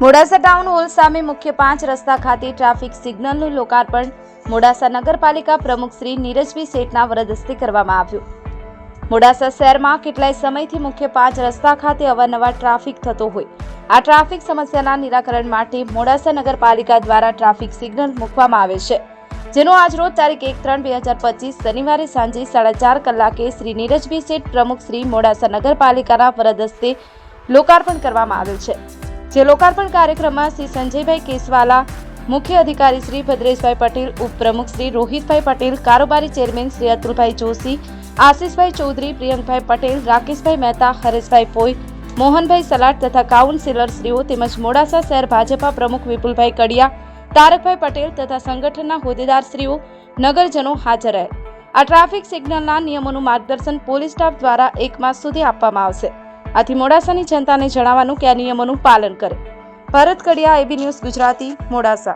Modasa town hall સામે મુખ્ય 5 રસ્તા ખાતે ટ્રાફિક સિગ્નલનું લોકાર્પણ મોડાસા નગરપાલિકા પ્રમુખ શ્રી નીરજભાઈ શેઠના વરદ હસ્તે કરવામાં આવ્યું। મોડાસા શહેરમાં કેટલાય સમયથી મુખ્ય 5 રસ્તા ખાતે અવારનવાર ટ્રાફિક થતો હોય આ ટ્રાફિક સમસ્યાના નિરાકરણ માટે મોડાસા નગરપાલિકા દ્વારા ટ્રાફિક સિગ્નલ મૂકવામાં આવે છે, જેનો આજરોજ તારીખ 1/3/2025 શનિવારે સાંજે 4:30 કલાકે શ્રી નીરજભાઈ શેઠ પ્રમુખ શ્રી મોડાસા નગરપાલિકાના વરદ હસ્તે લોકાર્પણ કરવામાં આવેલ છે। જે લોકાર્પણ કાર્યક્રમમાં શ્રી સંજયભાઈ કેસવાલા, મુખ્ય અધિકારી શ્રી ભદ્રેશભાઈ પટેલ, ઉપપ્રમુખ શ્રી રોહિતભાઈ પટેલ, કારોબારી ચેરમેન શ્રી અતુલભાઈ જોશી, આશિષભાઈ ચૌધરી, પ્રિયંકભાઈ પટેલ, રાકેશભાઈ મહેતા, હરેશભાઈ પોઈ, મોહનભાઈ સલાટ તથા કાઉન્સિલર શ્રીઓ તેમજ મોડાસા શહેર ભાજપા પ્રમુખ વિપુલભાઈ કડિયા, તારકભાઈ પટેલ તથા સંગઠનના હોદ્દેદાર શ્રીઓ, નગરજનો હાજર રહે। આ ટ્રાફિક સિગ્નલના નિયમોનું માર્ગદર્શન પોલીસ સ્ટાફ દ્વારા 1 માસ સુધી આપવામાં આવશે। આથી મોડાસાની જનતાને જણાવવાનું કે આ નિયમોનું પાલન કરે। ભારત કડિયા, એબી ન્યૂઝ ગુજરાતી, મોડાસા।